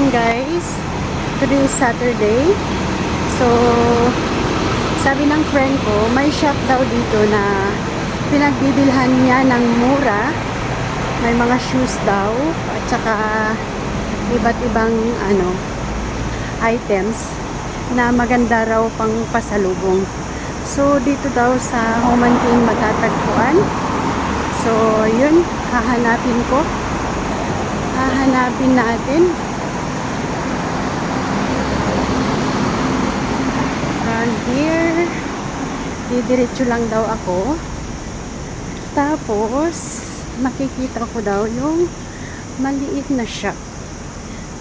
morning guys. Today is Saturday. So, sabi ng friend ko, may shop daw dito na pinagbibilhan niya ng mura. May mga shoes daw at saka iba't ibang items na maganda raw pang pasalubong. So, dito daw sa Homantin matatagpuan. So, yun, hahanapin natin. From here, didiretso lang daw ako. Tapos, makikita ko daw yung maliit na shop.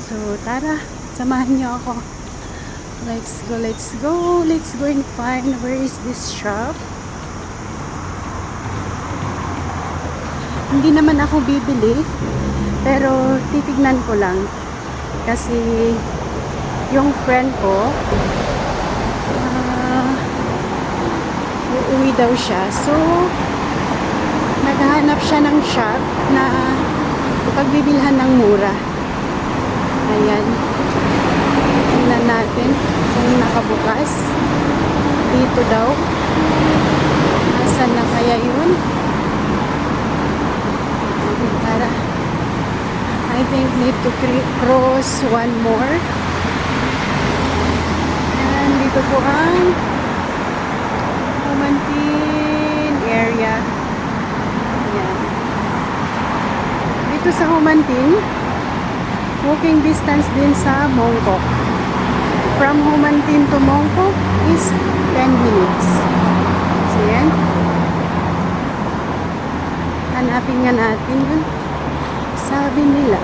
So, tara, samahan niyo ako. Let's go and find where is this shop. Hindi naman ako bibili, pero titignan ko lang kasi yung friend ko uuwi daw siya, so naghahanap siya ng shop na pagbibilhan ng mura. Ayan, tingnan natin kung nakabukas dito daw. Asan na kaya yun? Para I think need to cross one more. And dito po ang Homantin area. Ayan. Dito sa Homantin, walking distance din sa Mongkok. From Homantin to Mongkok is 10 minutes. So yan. Hanapin nga natin yun. Sabi nila,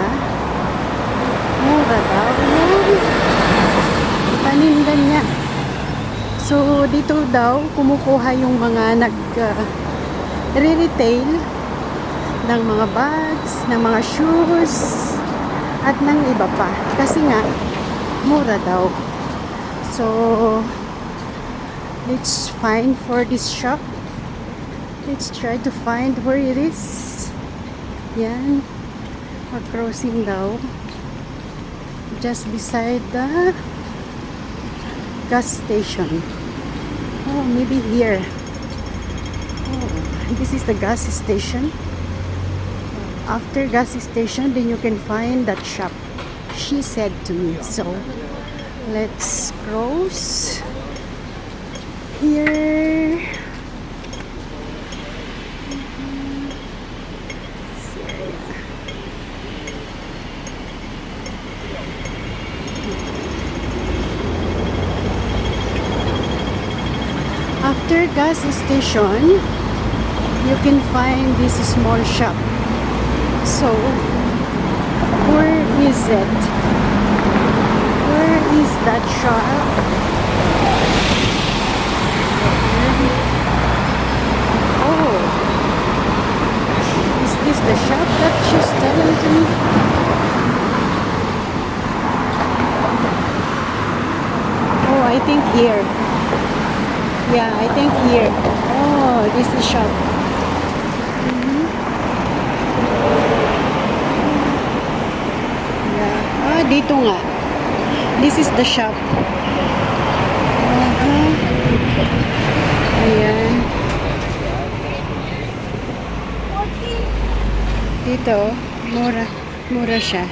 mura daw yung paninda niya. So, dito daw, kumukuha yung mga nag-retail ng mga bags, ng mga shoes, at ng iba pa. Kasi nga, mura daw. So, let's find for this shop. Let's try to find where it is. Yan. Crossing daw. Just beside the gas station. Oh, maybe here. Oh, this is the gas station. After gas station, then you can find that shop. She said to me. So, let's cross here. After gas station, you can find this small shop. So, where is it? Where is that shop? Oh, is this the shop that she's telling to me? Oh, I think here. Yeah, I think here. Oh, this is shop. Yeah. Ah, dito nga. This is the shop. Ayan. Dito, mura siya.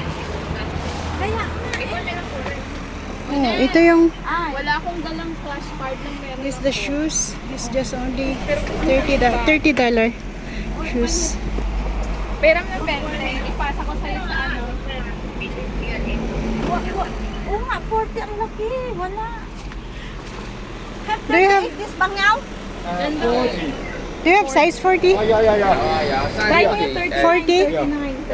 Oh, ito yung wala akong dalang flash card ng meron. this the shoes. This just only $30 shoes. Pero ng pente, ipasa ko sa'yo sa ano. Oo nga, 40 ang laki. Wala. Do you have This bangyaw? Do you have size 40? Try ko yung 40?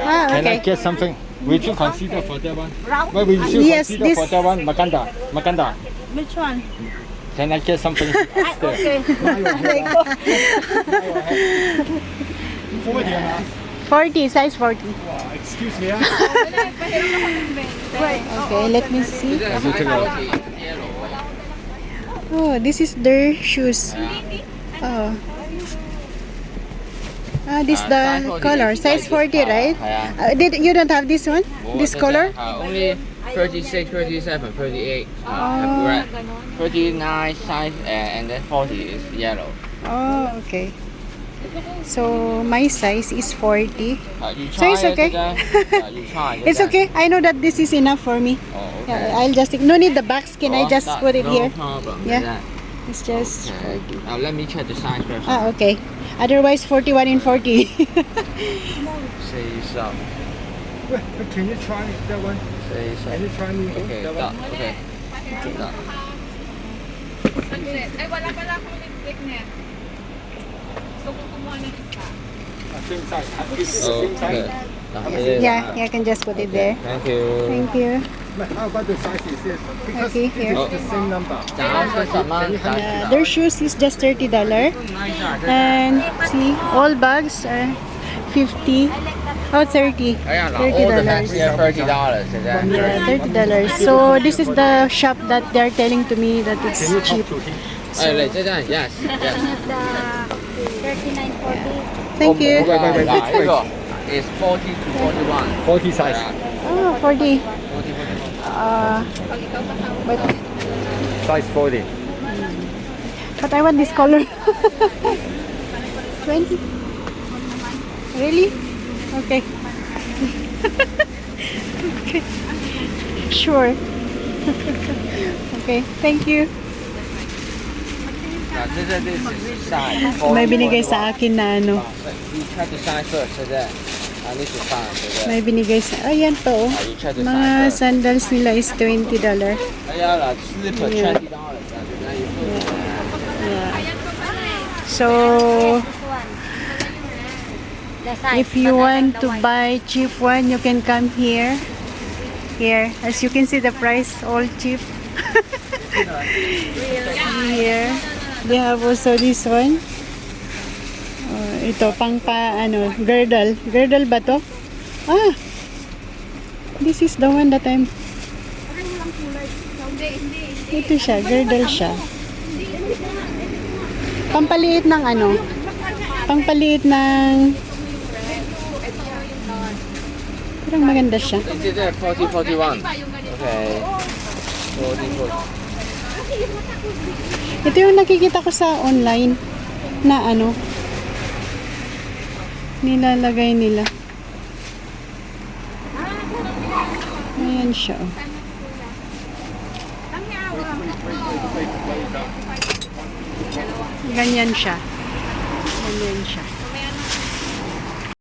Ah, Can I okay. get something? Would you consider for that one? Round? Well, we should Yes, consider this- for that one. Maganda. Which one? Can I get something? Ay, okay. 40, size 40. Excuse me. Okay, let me see. Oh, this is their shoes. Oh. This the color. Size 40, right? You don't have this one? This color? Only 36, 37, 38. Oh. Red. 39 size and then 40 is yellow. Oh, okay. So my size is 40. You So it's try okay. You try. It's okay. I know that this is enough for me. Oh, okay. Yeah, I'll just no need the box. Can I just put it no here? Problem. Yeah. It's just Okay. 40. Now let me check the size first. Ah, okay. Otherwise 41 and 40. Say so. Can you try that one? Say so. Can you try me Okay, that done. one? Okay. Done. Saglit. Ay, wala pala akong lipstick net. So, kung kumuha ng isa. Same size. Same Okay. size. Yeah, I can just put it there. Thank you. Thank you. But how about the size is this? Because Okay, it here. is the same number. Their shoes is just $30. And see, all bags are 50. Oh, 30. All the bags $30. here $30. Is that? Yeah, $30. So this is the shop that they're telling to me that it's Can you talk cheap. to him? Yes. Yes. 39.40. Thank you. It's 40 to 41. 40 size. Oh, 40. 40, 41. But Size 40. I want this color. 20. Really? Okay. Okay. Sure. Okay. Thank you. This is size. May binigay sa akin na ano. You check the size first. Is that? I need to find. Is that? May binigay sa... Ayan to. Oh. You check the Mga size first. sandals nila is $20. Yeah, slipper Yeah. $20. Yeah. So, The size, if you but I want like the to white. buy cheap one, you can come here. Here, as you can see, the price all cheap. Here, they have also this one. Ito pang girdle. Girdle ba to? Ah, this is the one that I'm. Ito siya, girdle siya. Pampaliit ng Pampaliit ng. Parang maganda siya. Is it 40, 41? Okay. 40, 40. Ito yung nakikita ko sa online na nilalagay nila. Ayan siya. Oh. Ganyan siya. Ganyan siya.